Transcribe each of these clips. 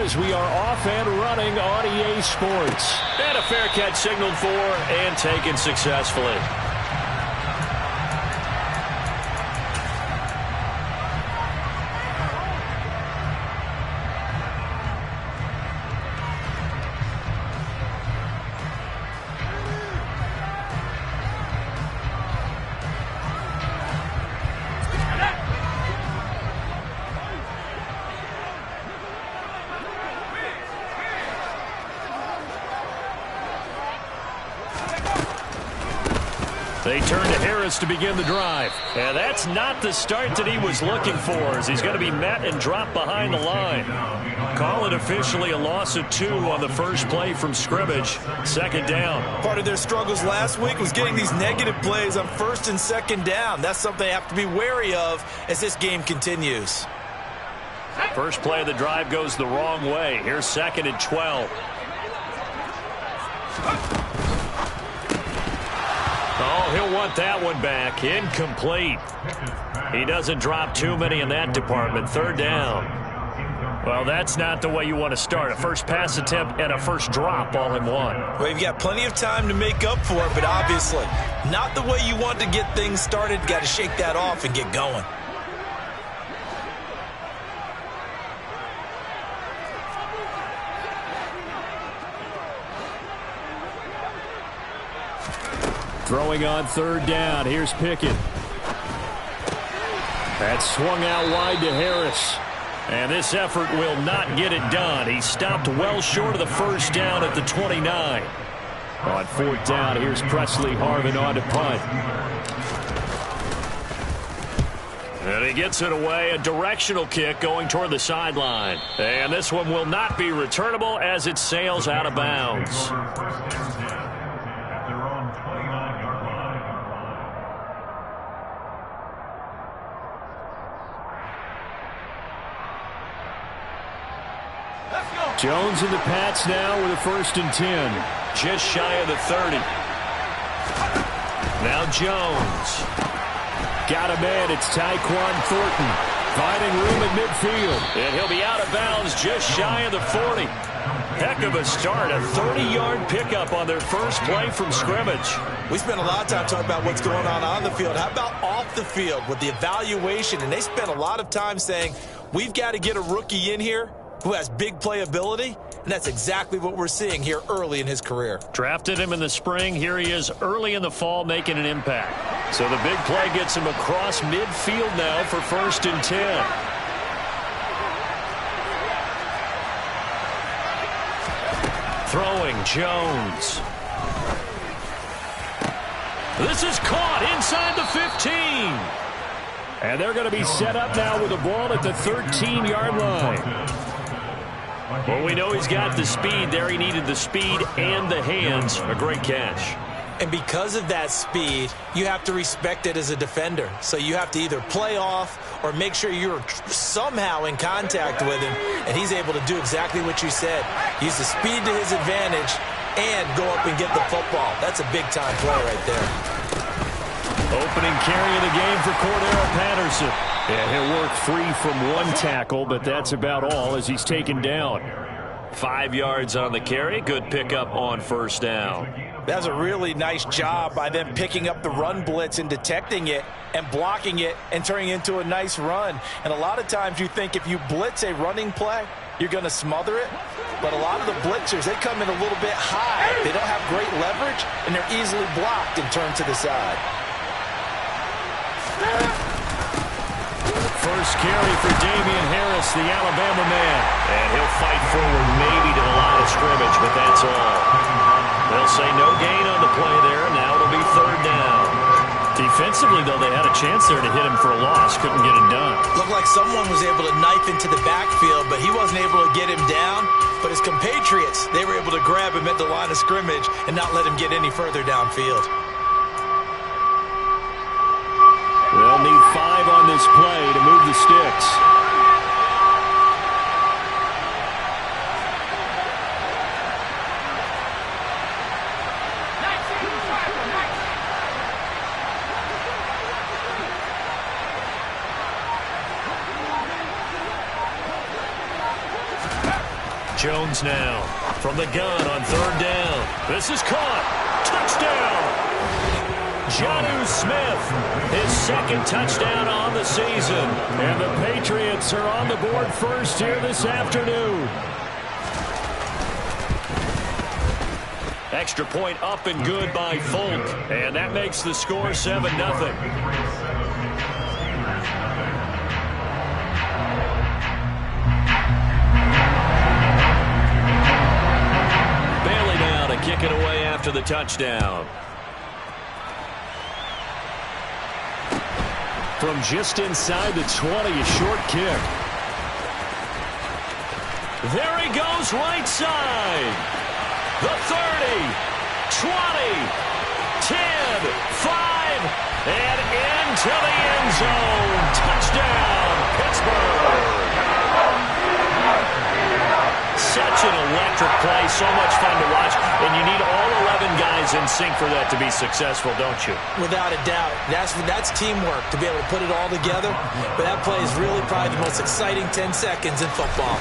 as we are off and running on EA Sports. And a fair catch signaled for and taken successfully. They turn to Harris to begin the drive. And that's not the start that he was looking for, as he's going to be met and dropped behind the line. Call it officially a loss of 2 on the first play from scrimmage. Second down. Part of their struggles last week was getting these negative plays on first and second down. That's something they have to be wary of as this game continues. First play of the drive goes the wrong way. Here's 2nd and 12. Oh, he'll want that one back. Incomplete. He doesn't drop too many in that department. 3rd down. Well, that's not the way you want to start. A first pass attempt and a first drop all in one. Well, you've got plenty of time to make up for it, but obviously not the way you want to get things started. Got to shake that off and get going. Throwing on 3rd down. Here's Pickett. That's swung out wide to Harris. And this effort will not get it done. He stopped well short of the first down at the 29. On 4th down, here's Presley Harvin on to punt. And he gets it away. A directional kick going toward the sideline. And this one will not be returnable as it sails out of bounds. Jones and the Pats now with a 1st and 10. Just shy of the 30. Now Jones. Got a man. It's Tyquan Thornton. Finding room at midfield. And he'll be out of bounds just shy of the 40. Heck of a start. A 30-yard pickup on their first play from scrimmage. We spent a lot of time talking about what's going on the field. How about off the field with the evaluation? And they spent a lot of time saying, we've got to get a rookie in here who has big playability, and that's exactly what we're seeing here early in his career. Drafted him in the spring. Here he is early in the fall making an impact. So the big play gets him across midfield now for 1st and 10. Throwing Jones. This is caught inside the 15. And they're going to be set up now with the ball at the 13-yard line. Well, we know he's got the speed there. He needed the speed and the hands. A great catch. And because of that speed, you have to respect it as a defender. So you have to either play off or make sure you're somehow in contact with him, and he's able to do exactly what you said. Use the speed to his advantage and go up and get the football. That's a big-time play right there. Opening carry of the game for Cordero Patterson. Yeah, he'll work free from 1 tackle, but that's about all as he's taken down. 5 yards on the carry. Good pickup on 1st down. That's a really nice job by them picking up the run blitz and detecting it and blocking it and turning it into a nice run. And a lot of times you think if you blitz a running play, you're going to smother it. But a lot of the blitzers, they come in a little bit high. They don't have great leverage, and they're easily blocked and turned to the side. First carry for Damian Harris, the Alabama man. And he'll fight forward maybe to the line of scrimmage, but that's all. They'll say no gain on the play there. Now it'll be 3rd down. Defensively, though, they had a chance there to hit him for a loss. Couldn't get it done. Looked like someone was able to knife into the backfield, but he wasn't able to get him down. But his compatriots, they were able to grab him at the line of scrimmage and not let him get any further downfield. They'll need 5 on this play to move the sticks. Jones now from the gun on third down. This is caught. Touchdown. Juse Smith, his second touchdown on the season. And the Patriots are on the board first here this afternoon. Extra point up and good by Folk. And that makes the score 7-0. Bailey now to kick it away after the touchdown. From just inside the 20, a short kick. There he goes right side. The 30, 20, 10, 5, and into the end zone. Touchdown, Pittsburgh. Such an electric play, so much fun to watch, and you need all 11 guys in sync for that to be successful, don't you? Without a doubt. That's teamwork to be able to put it all together. But that play is really probably the most exciting 10 seconds in football.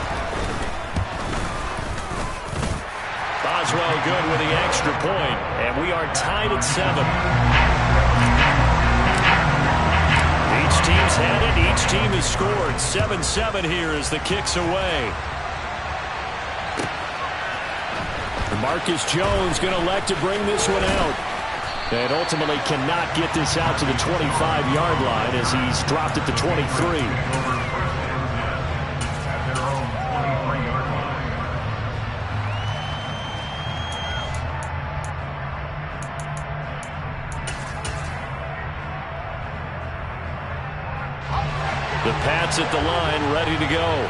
Boswell good with the extra point, and we are tied at 7. Each team's had it. Each team has scored. 7-7 here as the kick's away. Marcus Jones going to elect to bring this one out. And ultimately cannot get this out to the 25-yard line as he's dropped at the 23. The Pats at the line, ready to go.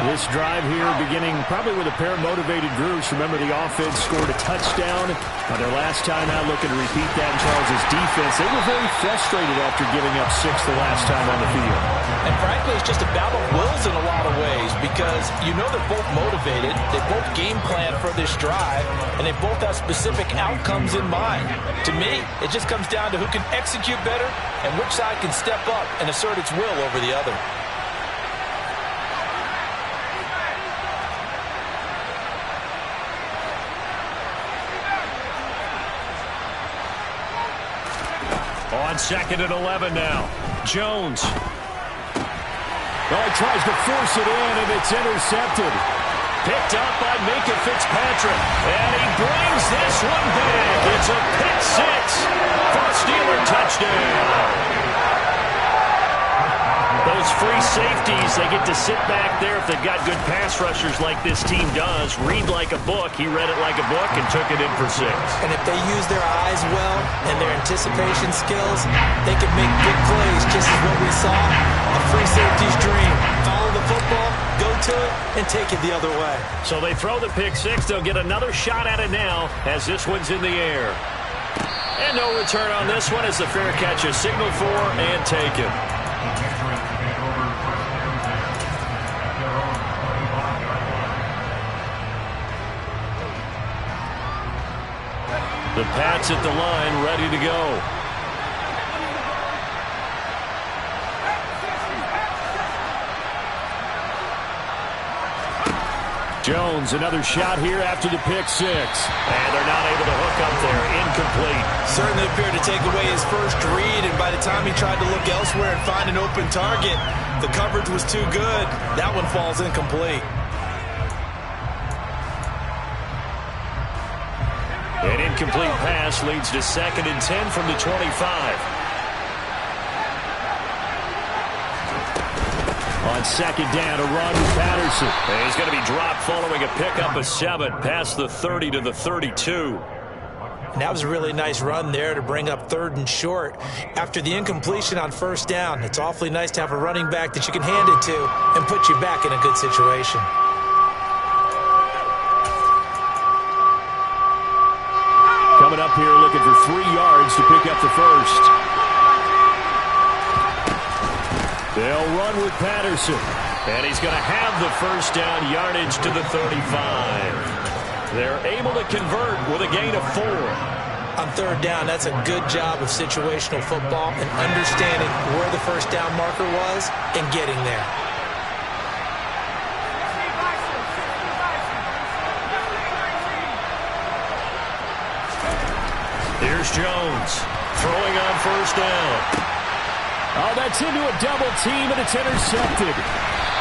This drive here beginning probably with a pair of motivated groups. Remember, the offense scored a touchdown on their last time out, looking to repeat that in Charles' defense. They were very frustrated after giving up 6 the last time on the field. And frankly, it's just a battle of wills in a lot of ways because you know they're both motivated. They both game plan for this drive, and they both have specific outcomes in mind. To me, it just comes down to who can execute better and which side can step up and assert its will over the other. On 2nd and 11 now. Jones. Well, he tries to force it in, and it's intercepted. Picked up by Minka Fitzpatrick. And he brings this one back. It's a pick 6 for a Steeler touchdown. Those free safeties, they get to sit back there if they've got good pass rushers like this team does. Read like a book. He read it like a book and took it in for 6. And if they use their eyes well and their anticipation skills, they can make big plays, just as what we saw. A free safety's dream. Follow the football, go to it, and take it the other way. So they throw the pick 6. They'll get another shot at it now as this one's in the air. And no return on this one as the fair catch is signaled for and taken. The Pats at the line, ready to go. Jones, another shot here after the pick 6. And they're not able to hook up there. Incomplete. Certainly appeared to take away his first read, and by the time he tried to look elsewhere and find an open target, the coverage was too good. That one falls incomplete. An incomplete pass leads to 2nd and 10 from the 25. On 2nd down, a run with Patterson. And he's going to be dropped following a pickup of 7 past the 30 to the 32. And that was a really nice run there to bring up 3rd and short. After the incompletion on 1st down, it's awfully nice to have a running back that you can hand it to and put you back in a good situation. Coming up here looking for 3 yards to pick up the first. They'll run with Patterson. And he's going to have the first down yardage to the 35. They're able to convert with a gain of 4. On 3rd down, that's a good job of situational football and understanding where the first down marker was and getting there. Here's Jones throwing on first down. Oh, that's into a double team, and it's intercepted.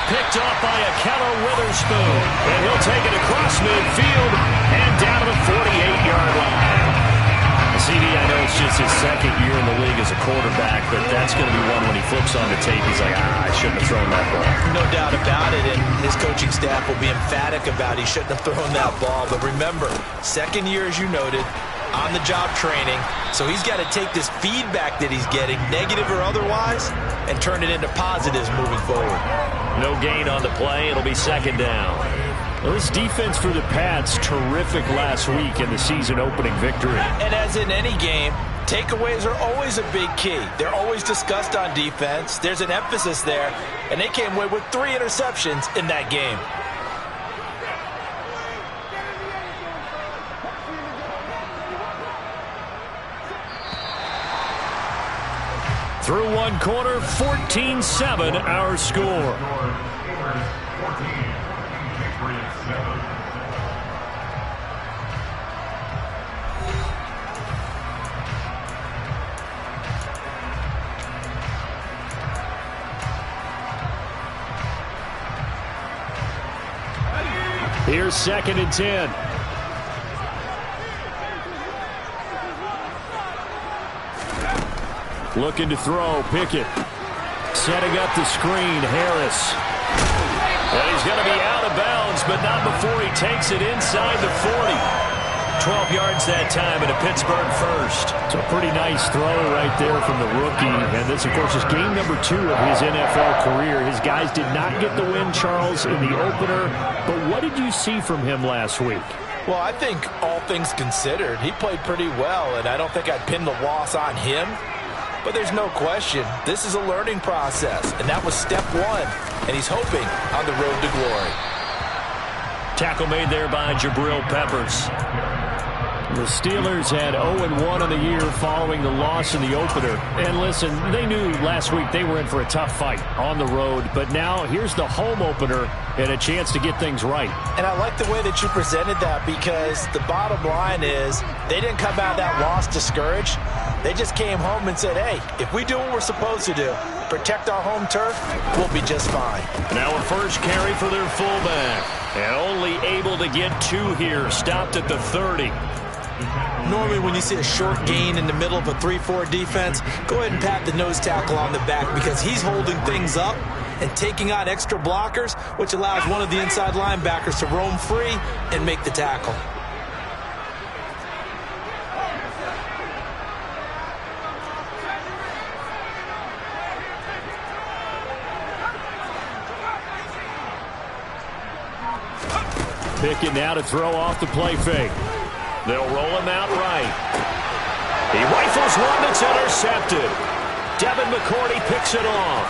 Picked off by a Keller Witherspoon. And he'll take it across midfield and down to the 48-yard line. CD, I know it's just his second year in the league as a quarterback, but that's going to be one when he flips on the tape, he's like, I shouldn't have thrown that ball. No doubt about it, and his coaching staff will be emphatic about he shouldn't have thrown that ball. But remember, second year, as you noted, on-the-job training, so he's got to take this feedback that he's getting, negative or otherwise, and turn it into positives moving forward. No gain on the play. It'll be second down. Well, this defense for the Pats, terrific last week in the season-opening victory. And as in any game, takeaways are always a big key. They're always discussed on defense. There's an emphasis there, and they came away with 3 interceptions in that game. Through one quarter, 14-7 our score. Here's 2nd and 10. Looking to throw, Pickett. Setting up the screen, Harris. And he's going to be out of bounds, but not before he takes it inside the 40. 12 yards that time and a Pittsburgh first. It's a pretty nice throw right there from the rookie. And this, of course, is game number 2 of his NFL career. His guys did not get the win, Charles, in the opener. But what did you see from him last week? Well, I think all things considered, he played pretty well, and I don't think I'd pin the loss on him. But there's no question, this is a learning process, and that was step 1, and he's hoping on the road to glory. Tackle made there by Jabril Peppers. The Steelers had 0-1 on the year following the loss in the opener. And listen, they knew last week they were in for a tough fight on the road. But now here's the home opener and a chance to get things right. And I like the way that you presented that, because the bottom line is they didn't come out of that loss discouraged. They just came home and said, hey, if we do what we're supposed to do, protect our home turf, we'll be just fine. Now a first carry for their fullback. And only able to get 2 here. Stopped at the 30. Normally when you see a short gain in the middle of a 3-4 defense, go ahead and pat the nose tackle on the back, because he's holding things up and taking on extra blockers, which allows one of the inside linebackers to roam free and make the tackle. Pickett now to throw off the play fake. They'll roll him out right. He rifles one that's intercepted. Devin McCourty picks it off.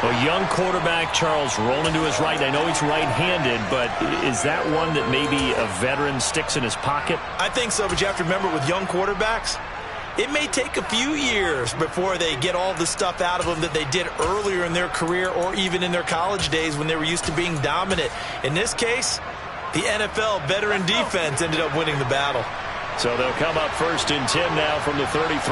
A young quarterback, Charles, rolling to his right. I know he's right-handed, but is that one that maybe a veteran sticks in his pocket? I think so, but you have to remember with young quarterbacks, it may take a few years before they get all the stuff out of them that they did earlier in their career or even in their college days when they were used to being dominant. In this case, the NFL veteran defense ended up winning the battle. So they'll come up 1st and 10 now from the 33.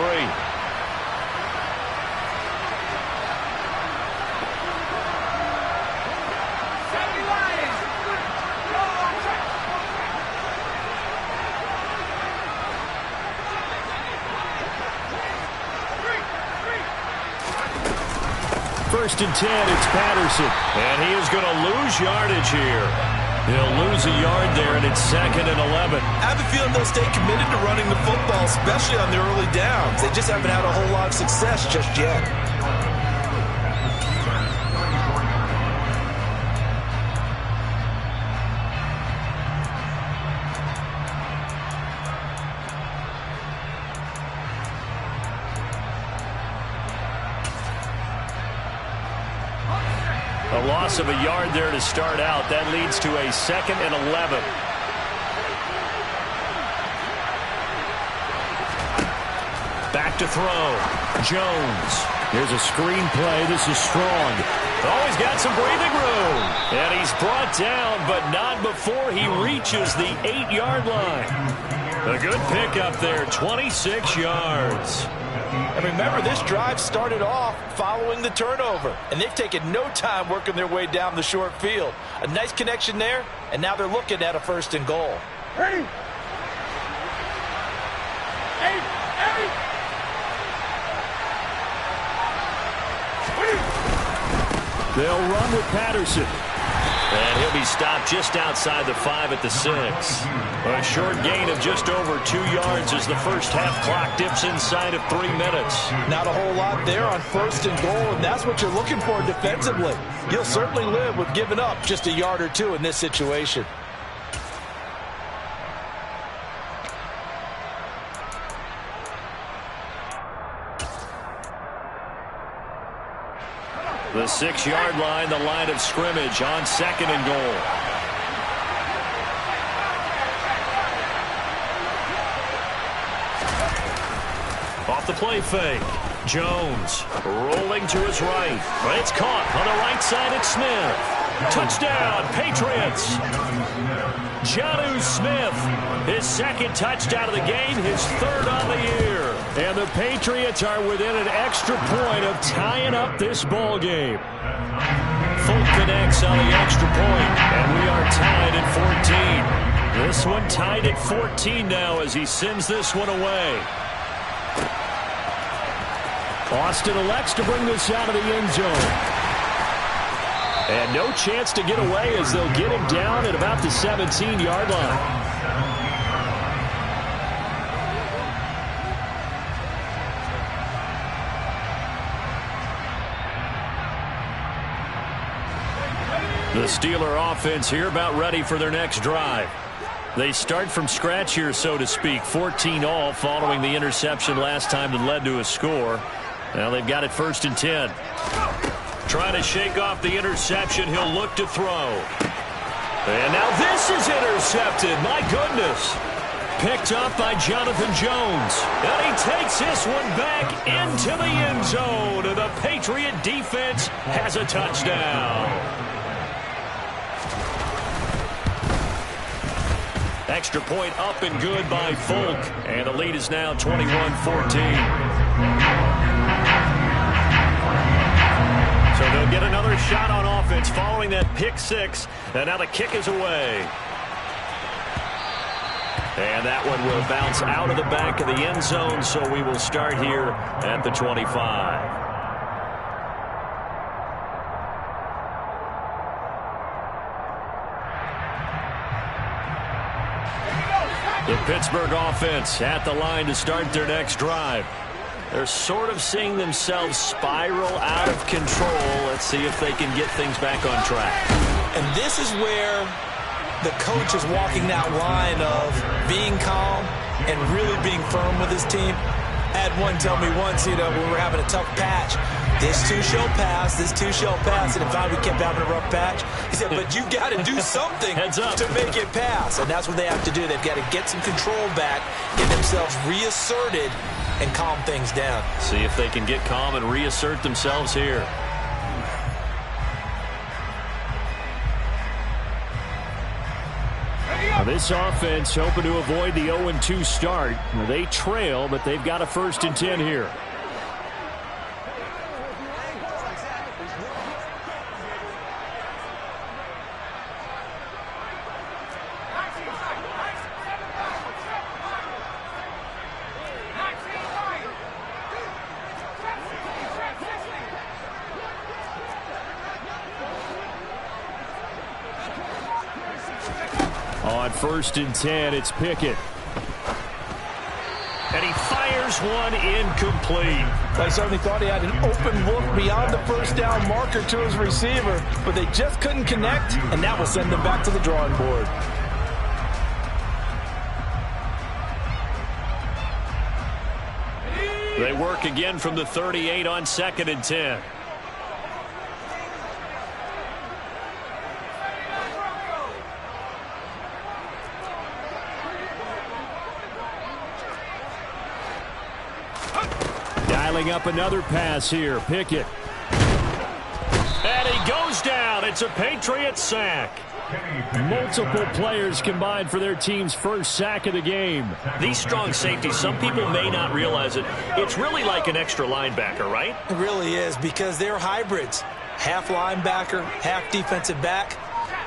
First and 10, it's Patterson. And he is going to lose yardage here. He'll lose a yard there, and it's 2nd and 11. I have a feeling they'll stay committed to running the football, especially on the early downs. They just haven't had a whole lot of success just yet. A loss of a yard there to start out. That leads to a 2nd and 11. Back to throw. Jones. Here's a screen play. This is strong. Oh, he's got some breathing room. And he's brought down, but not before he reaches the 8-yard line. A good pickup there, 26 yards. And remember, this drive started off following the turnover, and they've taken no time working their way down the short field. A nice connection there, and now they're looking at a 1st and goal. Ready? They'll run with Patterson. And he'll be stopped just outside the 5 at the 6. A short gain of just over 2 yards as the first half clock dips inside of 3 minutes. Not a whole lot there on 1st and goal, and that's what you're looking for defensively. You'll certainly live with giving up just a yard or 2 in this situation. The 6-yard line, the line of scrimmage on 2nd and goal. Off the play fake. Jones rolling to his right. But it's caught on the right side. It's Smith. Touchdown, Patriots. Juse Smith, his 2nd touchdown of the game, his 3rd on the year. And the Patriots are within an extra point of tying up this ball game. Folk connects on the extra point, and we are tied at 14. This one tied at 14 now as he sends this one away. Austin elects to bring this out of the end zone. And no chance to get away as they'll get him down at about the 17-yard line. The Steeler offense here about ready for their next drive. They start from scratch here, so to speak. 14 all following the interception last time that led to a score. Now they've got it 1st and 10. Trying to shake off the interception. He'll look to throw. And now this is intercepted. My goodness. Picked up by Jonathan Jones. And he takes this one back into the end zone. And the Patriot defense has a touchdown. Extra point up and good by Folk. And the lead is now 21-14. So they'll get another shot on offense following that pick 6. And now the kick is away. And that one will bounce out of the back of the end zone. So we will start here at the 25. The Pittsburgh offense at the line to start their next drive. They're sort of seeing themselves spiral out of control. Let's see if they can get things back on track. And this is where the coach is walking that line of being calm and really being firm with his team. I had one tell me once, when we were having a tough patch, this too shall pass, this too shall pass. And in fact, we kept having a rough patch. He said, but you got to do something to make it pass. And that's what they have to do. They've got to get some control back, get themselves reasserted, and calm things down. See if they can get calm and reassert themselves here. Now this offense hoping to avoid the 0-2 start. They trail, but they've got a 1st and 10 here. On 1st and 10, it's Pickett. And he fires one incomplete. I certainly thought he had an open look beyond the 1st down marker to his receiver, but they just couldn't connect, and that will send them back to the drawing board. They work again from the 38 on 2nd and 10. Setting up another pass here. Pickett. And he goes down. It's a Patriots sack. Multiple players combined for their team's first sack of the game. These strong safeties, some people may not realize it. It's really like an extra linebacker, right? It really is, because they're hybrids. Half linebacker, half defensive back.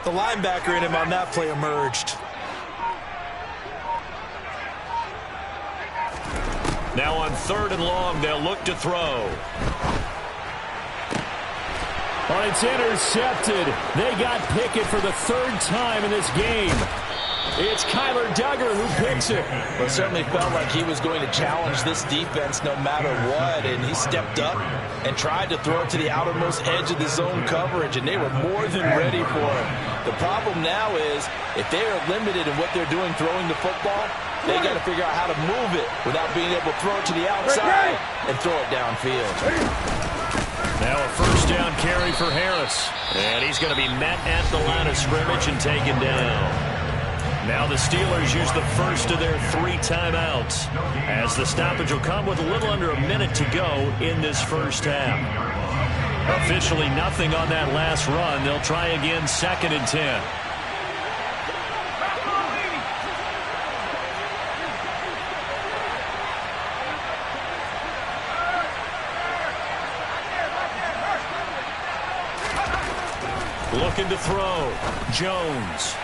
The linebacker in him on that play emerged. Now on 3rd and long, they'll look to throw. Oh, it's intercepted. They got Pickett for the 3rd time in this game. It's Kyler Duggar who picks it. Well, it certainly felt like he was going to challenge this defense no matter what, and he stepped up and tried to throw it to the outermost edge of the zone coverage, and they were more than ready for him. The problem now is if they are limited in what they're doing throwing the football, they got to figure out how to move it without being able to throw it to the outside and throw it downfield. Now a 1st down carry for Harris. And he's going to be met at the line of scrimmage and taken down. Now the Steelers use the first of their 3 timeouts, as the stoppage will come with a little under a minute to go in this first half. Officially nothing on that last run. They'll try again 2nd and 10. Looking to throw. Jones.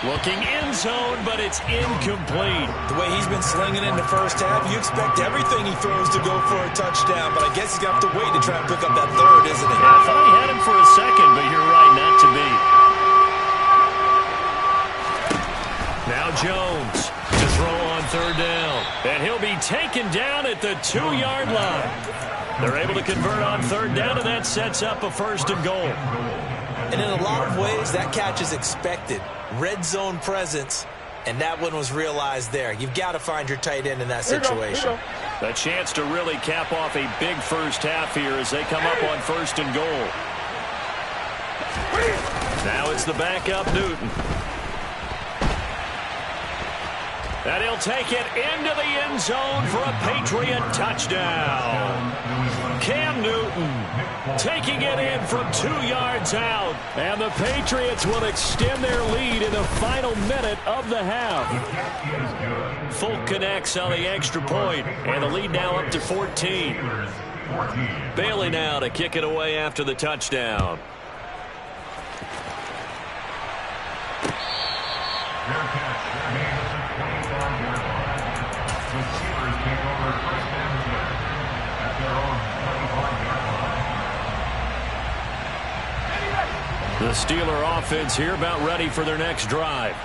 Looking end zone, but it's incomplete. The way he's been slinging in the first half, you expect everything he throws to go for a touchdown, but I guess he's going to have to wait to try and pick up that 3rd, isn't he? Yeah, I thought he had him for a second, but you're right, not to be. Now Jones to throw on 3rd down, and he'll be taken down at the 2-yard line. They're able to convert on 3rd down, and that sets up a 1st and goal. And in a lot of ways, that catch is expected. Red zone presence, and that one was realized there. You've got to find your tight end in that situation. A chance to really cap off a big first half here as they come up on 1st and goal. Now it's the backup Newton. And he'll take it into the end zone for a Patriot touchdown. Cam Newton taking it in from 2 yards out. And the Patriots will extend their lead in the final minute of the half. Folk connects on the extra point, and the lead now up to 14. Bailey now to kick it away after the touchdown. The Steeler offense here about ready for their next drive.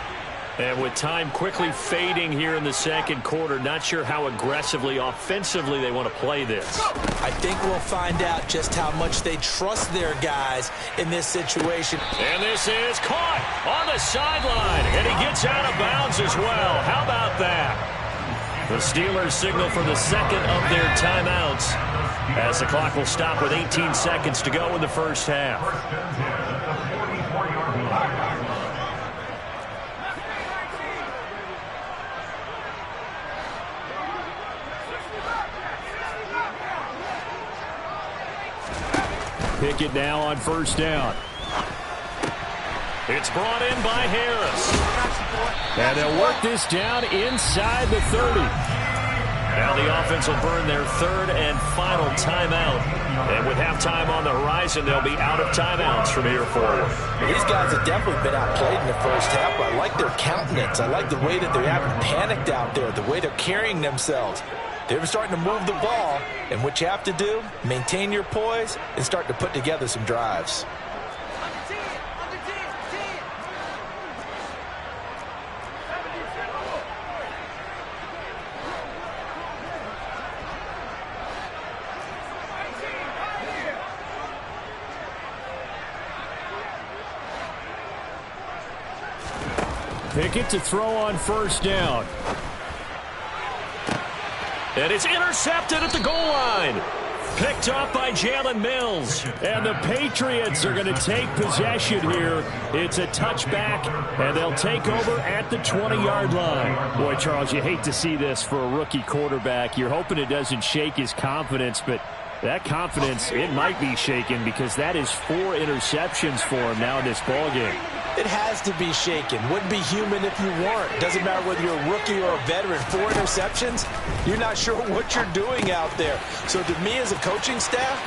And with time quickly fading here in the 2nd quarter, not sure how aggressively, offensively they want to play this. I think we'll find out just how much they trust their guys in this situation. And this is caught on the sideline, and he gets out of bounds as well. How about that? The Steelers signal for the 2nd of their timeouts as the clock will stop with 18 seconds to go in the first half. Pickett now on 1st down. It's brought in by Harris. And they'll work this down inside the 30. Now the offense will burn their 3rd and final timeout. And with halftime on the horizon, they'll be out of timeouts from here forward. These guys have definitely been outplayed in the first half, but I like their countenance. I like the way that they haven't panicked out there, the way they're carrying themselves. They're starting to move the ball, and what you have to do, maintain your poise and start to put together some drives. Pickett to throw on 1st down. And it's intercepted at the goal line. Picked off by Jalen Mills. And the Patriots are going to take possession here. It's a touchback, and they'll take over at the 20-yard line. Boy, Charles, you hate to see this for a rookie quarterback. You're hoping it doesn't shake his confidence, but that confidence, it might be shaken because that is 4 interceptions for him now in this ballgame. It has to be shaken. Wouldn't be human if you weren't. Doesn't matter whether you're a rookie or a veteran. 4 interceptions, you're not sure what you're doing out there. So to me as a coaching staff,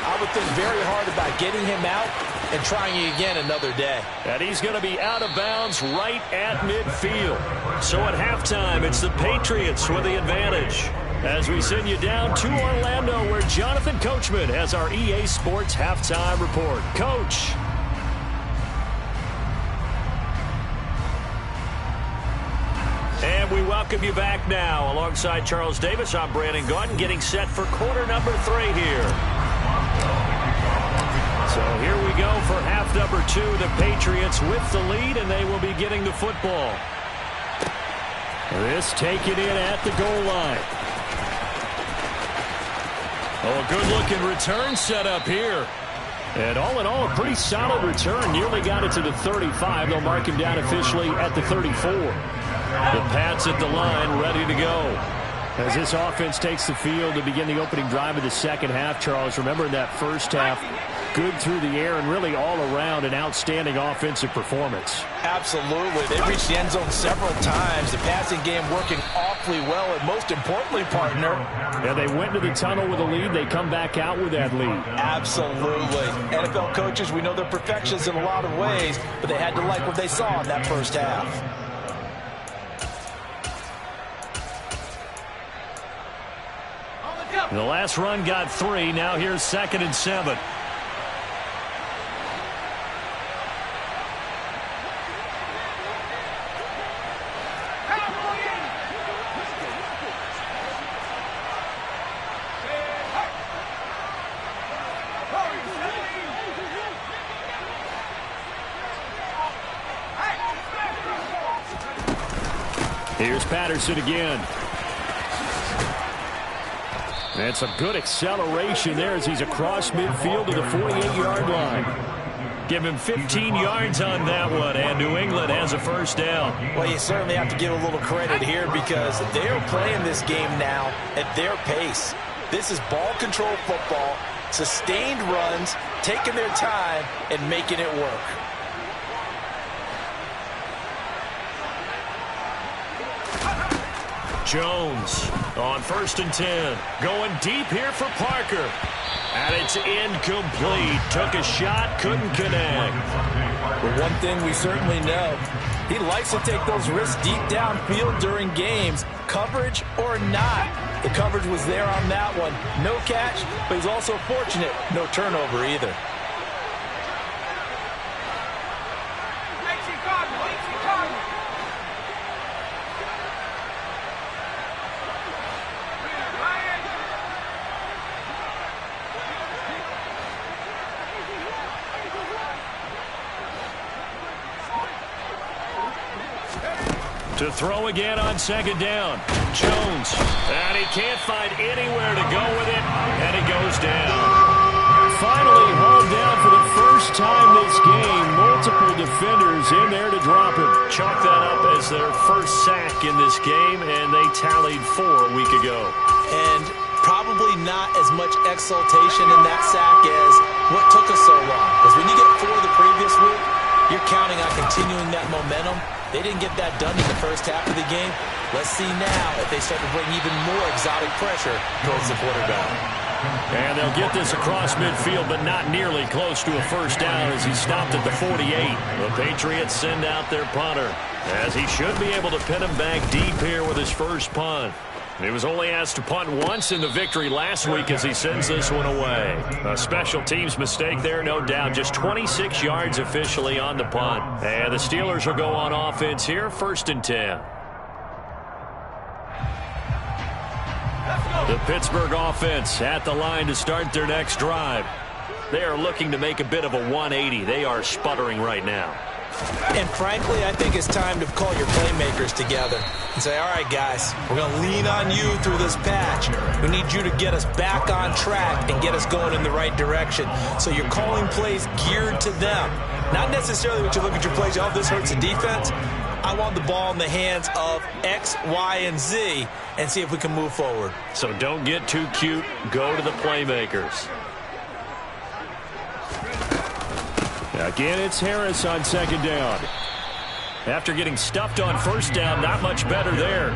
I would think very hard about getting him out and trying it again another day. And he's going to be out of bounds right at midfield. So at halftime, it's the Patriots with the advantage. As we send you down to Orlando, where Jonathan Coachman has our EA Sports halftime report. Coach. And we welcome you back now. Alongside Charles Davis, I'm Brandon Gaudin, getting set for quarter number 3 here. So here we go for half number 2. The Patriots with the lead, and they will be getting the football. This taken in at the goal line. Oh, a good-looking return set up here. And all in all, a pretty solid return. Nearly got it to the 35. They'll mark him down officially at the 34. The Pats at the line, ready to go. As this offense takes the field to begin the opening drive of the second half, Charles, remember in that first half, good through the air and really all around an outstanding offensive performance. Absolutely. They reached the end zone several times. The passing game working awfully well, and most importantly, partner. Yeah, they went into the tunnel with a lead. They come back out with that lead. Absolutely. NFL coaches, we know they're perfectionists in a lot of ways, but they had to like what they saw in that first half. The last run got 3. Now here's 2nd and 7. Here's Patterson again. And some good acceleration there as he's across midfield to the 48-yard line. Give him 15 yards on that one, and New England has a first down. Well, you certainly have to give a little credit here because they're playing this game now at their pace. This is ball control football, sustained runs, taking their time, and making it work. Jones on 1st and 10. Going deep here for Parker. And it's incomplete. Took a shot, couldn't connect. But one thing we certainly know, he likes to take those risks deep downfield during games, coverage or not. The coverage was there on that one. No catch, but he's also fortunate. No turnover either. To throw again on 2nd down. Jones. And he can't find anywhere to go with it. And he goes down. Finally hauled down for the first time this game. Multiple defenders in there to drop him. Chalk that up as their first sack in this game, and they tallied 4 a week ago. And probably not as much exultation in that sack as what took us so long. Because when you get 4 the previous week, you're counting on continuing that momentum. They didn't get that done in the first half of the game. Let's see now if they start to bring even more exotic pressure towards the quarterback. And they'll get this across midfield, but not nearly close to a first down as he stopped at the 48. The Patriots send out their punter, as he should be able to pin him back deep here with his first punt. He was only asked to punt once in the victory last week as he sends this one away. A special teams mistake there, no doubt. Just 26 yards officially on the punt. And the Steelers will go on offense here, 1st and 10. The Pittsburgh offense at the line to start their next drive. They are looking to make a bit of a 180. They are sputtering right now. And frankly, I think it's time to call your playmakers together and say, all right, guys, we're going to lean on you through this patch. We need you to get us back on track and get us going in the right direction. So you're calling plays geared to them. Not necessarily when you look at your plays, oh, this hurts the defense. I want the ball in the hands of X, Y, and Z and see if we can move forward. So don't get too cute. Go to the playmakers. Again, it's Harris on second down. After getting stuffed on first down, not much better there.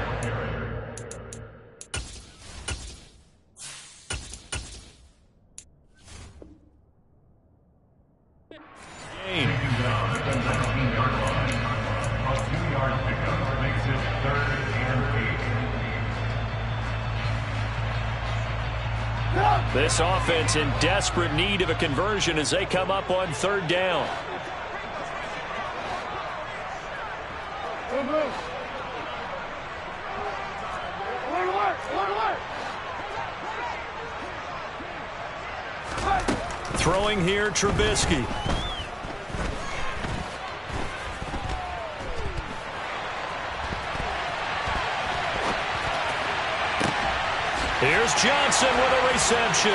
Game. This offense in desperate need of a conversion as they come up on third down. Throwing here, Trubisky. Here's Johnson with a reception.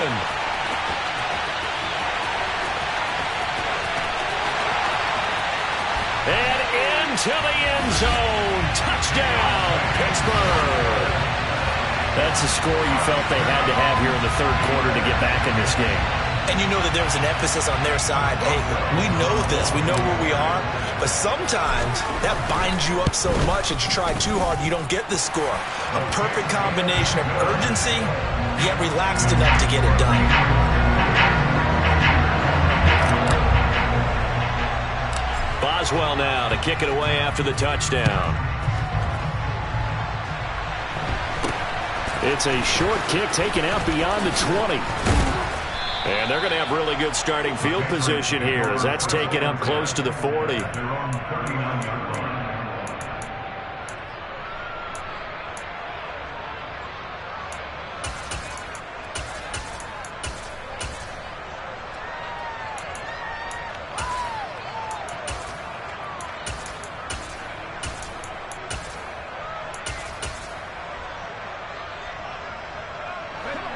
And into the end zone. Touchdown, Pittsburgh. That's a score you felt they had to have here in the third quarter to get back in this game. And you know that there was an emphasis on their side. Hey, we know this. We know where we are. But sometimes that binds you up so much that you try too hard, you don't get the score. A perfect combination of urgency, yet relaxed enough to get it done. Boswell now to kick it away after the touchdown. It's a short kick taken out beyond the 20. And they're going to have really good starting field position here as that's taken up close to the 40.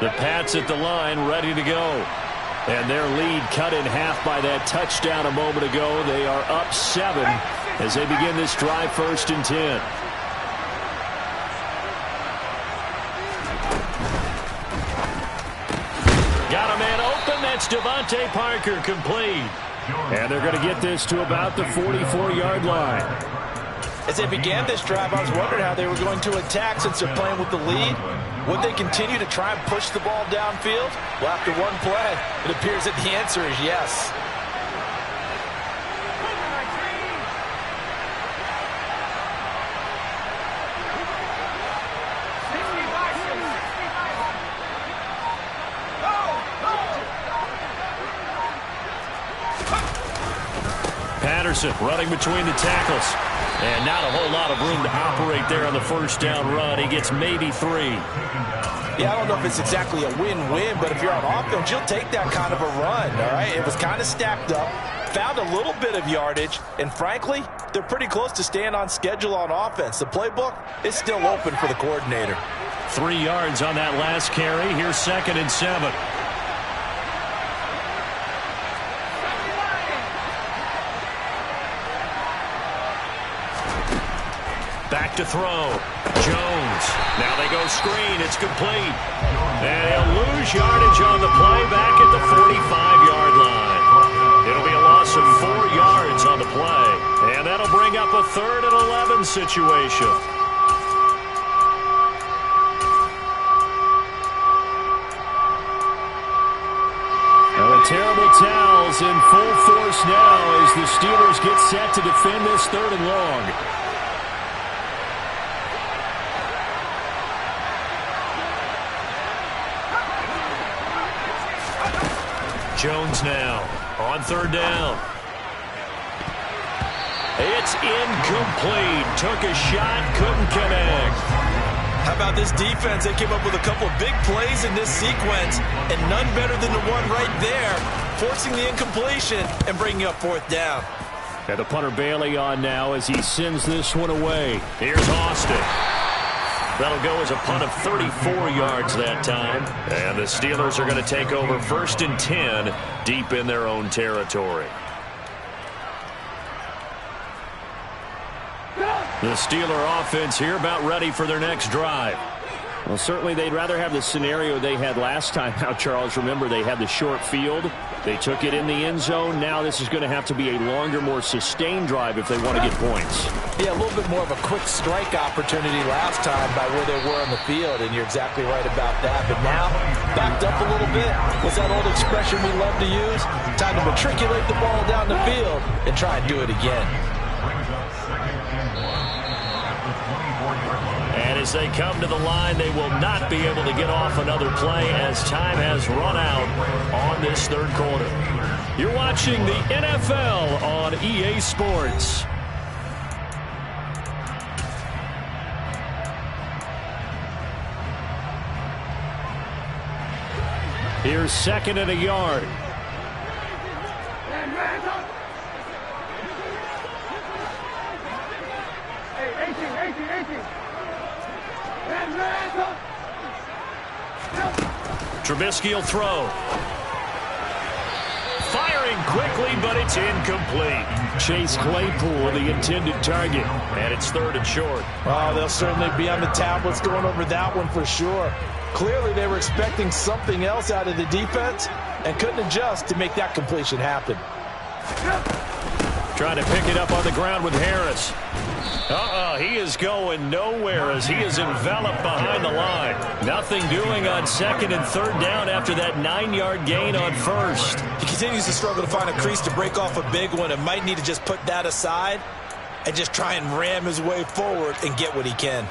The Pats at the line, ready to go. And their lead cut in half by that touchdown a moment ago. They are up 7 as they begin this drive, 1st and 10. Got a man open. That's Devontae Parker, complete. And they're going to get this to about the 44-yard line. As they began this drive, I was wondering how they were going to attack since they're playing with the lead. Would they continue to try and push the ball downfield? Well, after one play, it appears that the answer is yes. Patterson running between the tackles. And not a whole lot of room to operate there on the first down run. He gets maybe 3. Yeah, I don't know if it's exactly a win-win, but if you're on offense, you'll take that kind of a run, all right? It was kind of stacked up, found a little bit of yardage, and frankly, they're pretty close to staying on schedule on offense. The playbook is still open for the coordinator. 3 yards on that last carry. Here's 2nd and 7. Back to throw. Jones. Now they go screen. It's complete. And he'll lose yardage on the play back at the 45-yard line. It'll be a loss of 4 yards on the play. And that'll bring up a 3rd and 11 situation. Now the terrible towels in full force now as the Steelers get set to defend this 3rd and long. Jones now on 3rd down. It's incomplete. Took a shot, couldn't connect. How about this defense? They came up with a couple of big plays in this sequence, and none better than the one right there, forcing the incompletion and bringing up 4th down. And the punter Bailey on now as he sends this one away. Here's Austin. That'll go as a punt of 34 yards that time. And the Steelers are going to take over 1st and 10 deep in their own territory. The Steeler offense here about ready for their next drive. Well, certainly they'd rather have the scenario they had last time out, Charles. Remember, they had the short field. They took it in the end zone. Now this is going to have to be a longer, more sustained drive if they want to get points. Yeah, a little bit more of a quick strike opportunity last time by where they were on the field, and you're exactly right about that. But now, backed up a little bit. What's that old expression we love to use? Time to matriculate the ball down the field and try and do it again. And as they come to the line, they will not be able to get off another play as time has run out on this third quarter. You're watching the NFL on EA Sports. Here's 2nd and a yard. Trubisky will throw. Firing quickly, but it's incomplete. Chase Claypool, the intended target. And it's 3rd and short. Oh, they'll certainly be on the tablets going over that one for sure. Clearly, they were expecting something else out of the defense and couldn't adjust to make that completion happen. Trying to pick it up on the ground with Harris. He is going nowhere as he is enveloped behind the line. Nothing doing on 2nd and 3rd down after that 9-yard gain on 1st. He continues to struggle to find a crease to break off a big one and might need to just put that aside and just try and ram his way forward and get what he can.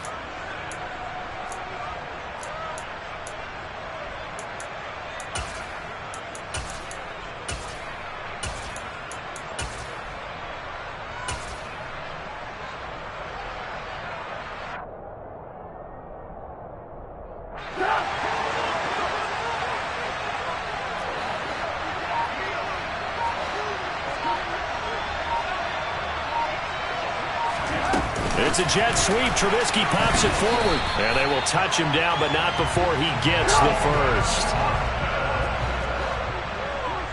It's a jet sweep. Trubisky pops it forward. And they will touch him down, but not before he gets the first.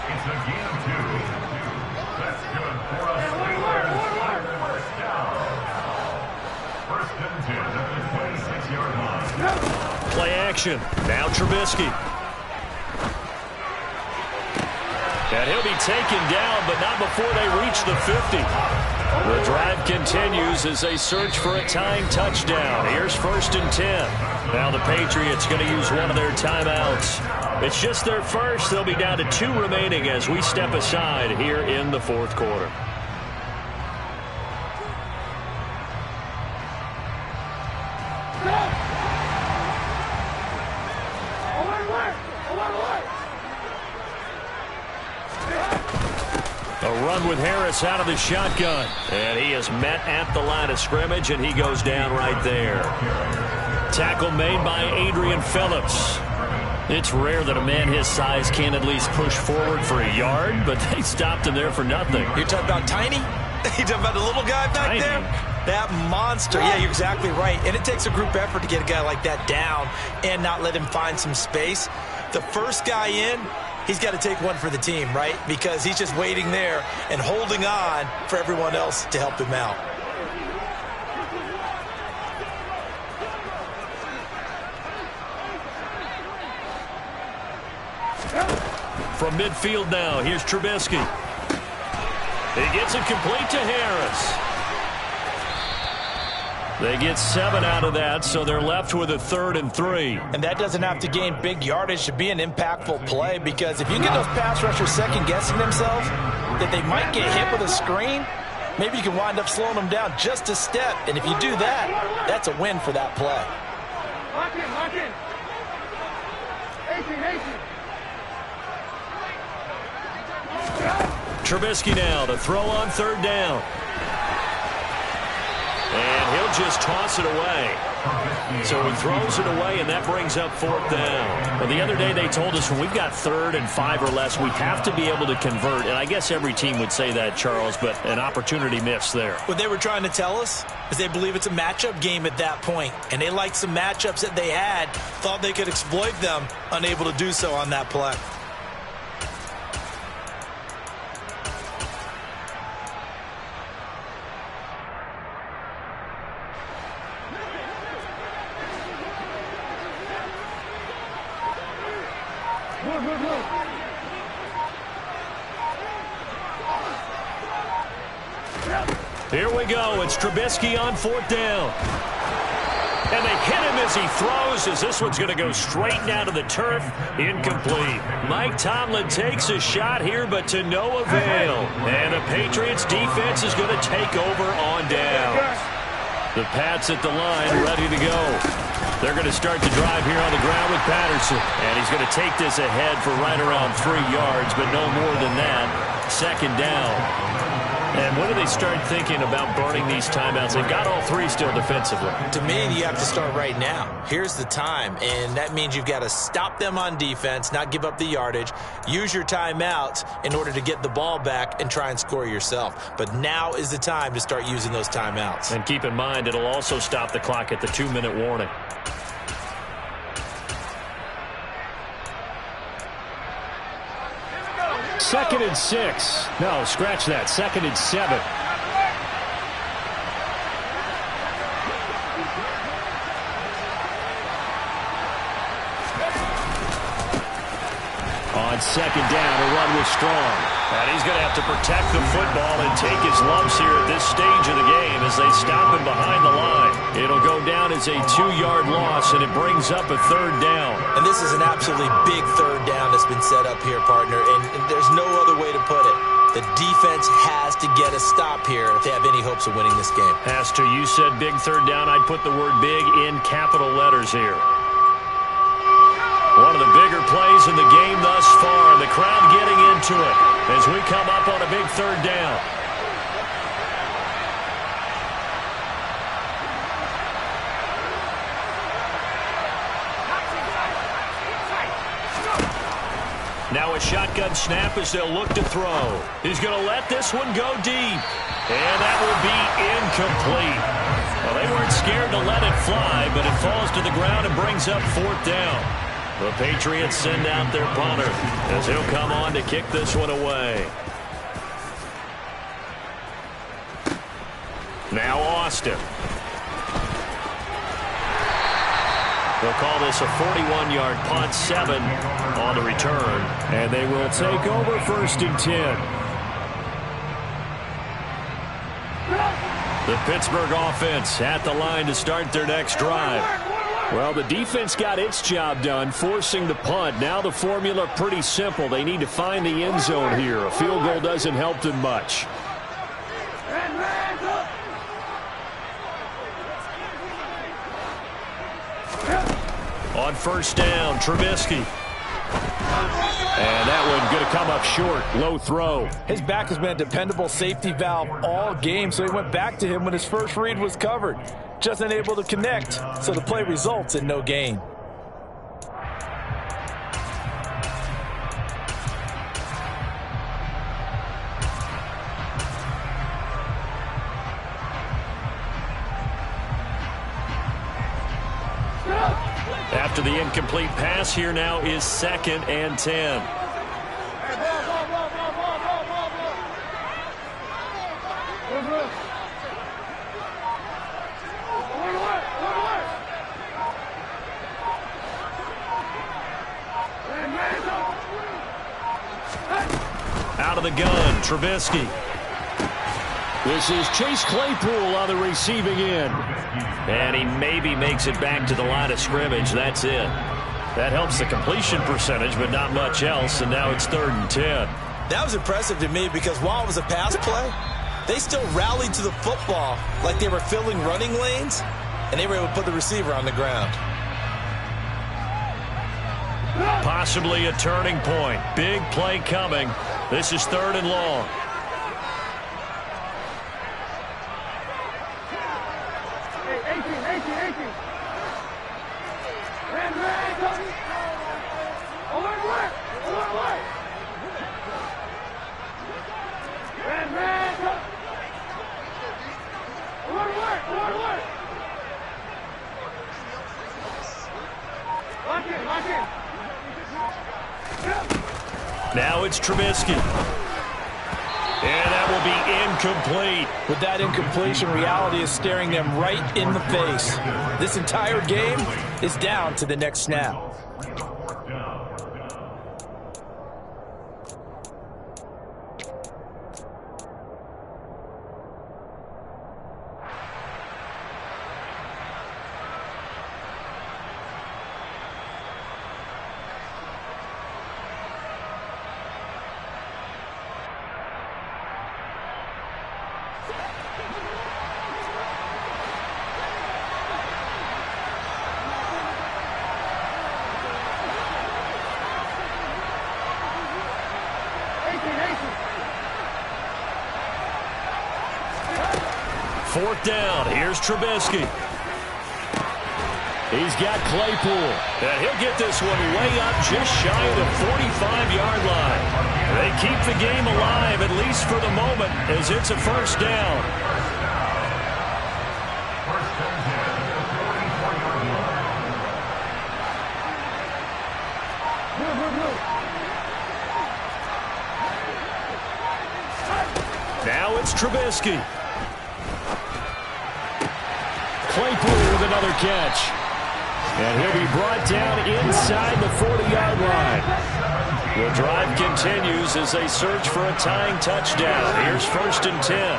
It's a gain of 2. That's good for a first down. 1st and 10 at the 26-yard line. Play action. Now Trubisky. And he'll be taken down, but not before they reach the 50. The drive continues as they search for a tying touchdown. Here's 1st and 10. Now the Patriots going to use one of their timeouts. It's just their first. They'll be down to 2 remaining as we step aside here in the 4th quarter. A run with Harris out of the shotgun. And he is met at the line of scrimmage, and he goes down right there. Tackle made by Adrian Phillips. It's rare that a man his size can at least push forward for a yard, but they stopped him there for nothing. You're talking about tiny? You're talking about the little guy back there? That monster. Yeah, you're exactly right. And it takes a group effort to get a guy like that down and not let him find some space. The first guy in, he's got to take one for the team, right? Because he's just waiting there and holding on for everyone else to help him out. From midfield now, here's Trubisky. He gets it complete to Harris. They get 7 out of that, so they're left with a 3rd and 3. And that doesn't have to gain big yardage to be an impactful play, because if you get those pass rushers second-guessing themselves that they might get hit with a screen, maybe you can wind up slowing them down just a step. And if you do that, that's a win for that play. Lock in, lock in. 18. Trubisky now to throw on 3rd down. And he'll just toss it away. So he throws it away, and that brings up 4th down. Well, the other day they told us when we've got 3rd and 5 or less, we have to be able to convert. And I guess every team would say that, Charles, but an opportunity missed there. What they were trying to tell us is they believe it's a matchup game at that point. And they liked some matchups that they had, thought they could exploit them, unable to do so on that play. Here we go. It's Trubisky on 4th down. And they hit him as he throws, as this one's going to go straight down to the turf. Incomplete. Mike Tomlin takes a shot here, but to no avail. And the Patriots defense is going to take over on downs. The Pats at the line, ready to go. They're going to start the drive here on the ground with Patterson. And he's going to take this ahead for right around 3 yards, but no more than that. 2nd down. And when do they start thinking about burning these timeouts? They've got all 3 still defensively. To me, you have to start right now. Here's the time, and that means you've got to stop them on defense, not give up the yardage, use your timeouts in order to get the ball back and try and score yourself. But now is the time to start using those timeouts. And keep in mind, it'll also stop the clock at the 2-minute warning. Second and 6. No, scratch that. 2nd and 7. On 2nd down, a run was strong. And he's going to have to protect the football and take his lumps here at this stage of the game as they stop him behind the line. It'll go down as a 2-yard loss, and it brings up a 3rd down. And this is an absolutely big 3rd down that's been set up here, partner, and there's no other way to put it. The defense has to get a stop here if they have any hopes of winning this game. Pastor, you said big 3rd down. I'd put the word big in capital letters here. One of the bigger plays in the game thus far. The crowd getting into it as we come up on a big 3rd down. Now a shotgun snap as they'll look to throw. He's going to let this one go deep. And that will be incomplete. Well, they weren't scared to let it fly, but it falls to the ground and brings up 4th down. The Patriots send out their punter as he'll come on to kick this one away. Now Austin. They'll call this a 41-yard punt, 7 on the return. And they will take over 1st and 10. The Pittsburgh offense at the line to start their next drive. Well, the defense got its job done, forcing the punt. Now the formula pretty simple. They need to find the end zone here. A field goal doesn't help them much. On 1st down, Trubisky. And that one going to come up short. Low throw. His back has been a dependable safety valve all game, so he went back to him when his first read was covered. Just unable to connect, so the play results in no gain. After the incomplete pass, here now is 2nd and 10. Out of the gun, Trubisky. This is Chase Claypool on the receiving end. And he maybe makes it back to the line of scrimmage. That's it. That helps the completion percentage, but not much else. And now it's 3rd and 10. That was impressive to me because while it was a pass play, they still rallied to the football like they were filling running lanes, and they were able to put the receiver on the ground. Possibly a turning point. Big play coming. This is 3rd and long. Now it's Trubisky. And that will be incomplete. With that incompletion, reality is staring them right in the face. This entire game is down to the next snap. Fourth down. Here's Trubisky. He's got Claypool. And he'll get this one way up just shy of the 45-yard line. They keep the game alive, at least for the moment, as it's a first down. Now it's Trubisky. Claypool with another catch. And he'll be brought down inside the 40-yard line. The drive continues as they search for a tying touchdown. Here's 1st and 10.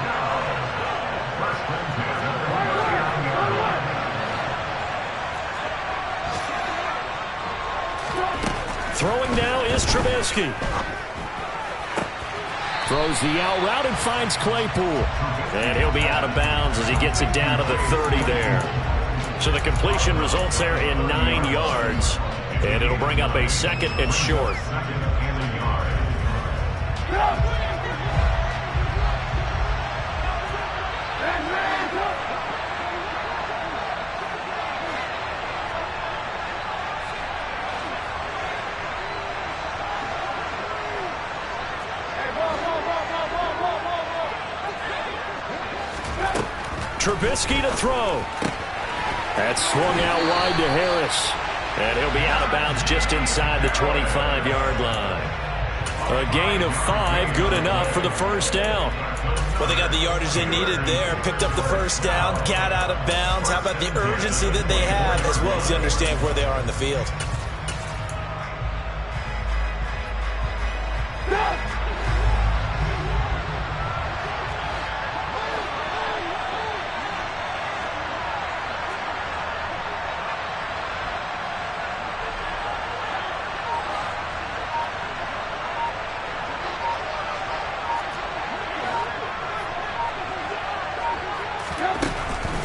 Throwing now is Trubisky. Throws the out route and finds Claypool. And he'll be out of bounds as he gets it down to the 30 there. So the completion results there in 9 yards. And it'll bring up a 2nd and short. Trubisky to throw. That swung out wide to Harris. And he'll be out of bounds just inside the 25-yard line. A gain of 5, good enough for the first down. Well, they got the yardage they needed there. Picked up the first down, got out of bounds. How about the urgency that they have, as well as to understand where they are in the field?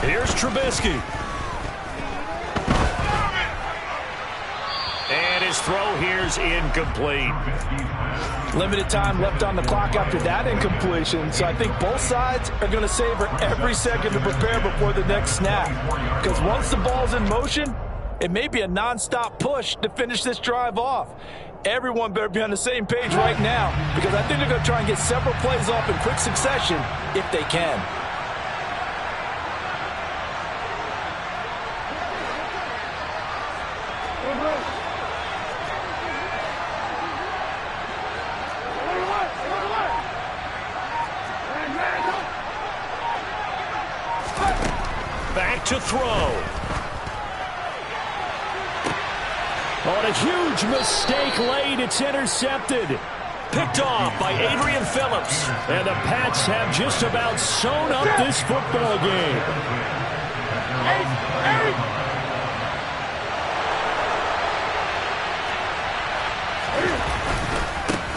Here's Trubisky. And his throw here's incomplete. Limited time left on the clock after that incompletion, so I think both sides are going to savor every second to prepare before the next snap. Because once the ball's in motion, it may be a non-stop push to finish this drive off. Everyone better be on the same page right now, because I think they're going to try and get several plays off in quick succession if they can. Back to throw. On a huge mistake late, it's intercepted. Picked off by Adrian Phillips. And the Pats have just about sewn up this football game.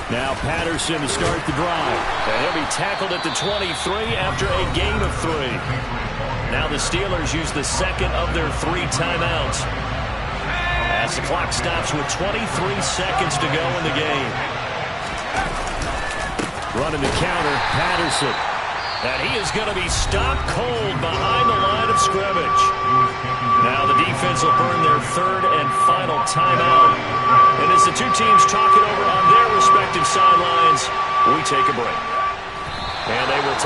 Now Patterson to start the drive. And he'll be tackled at the 23 after a gain of 3. Now the Steelers use the second of their 3 timeouts, as the clock stops with 23 seconds to go in the game. Running the counter, Patterson. And he is going to be stopped cold behind the line of scrimmage. Now the defense will burn their third and final timeout. And as the two teams talk it over on their respective sidelines, we take a break. And they will take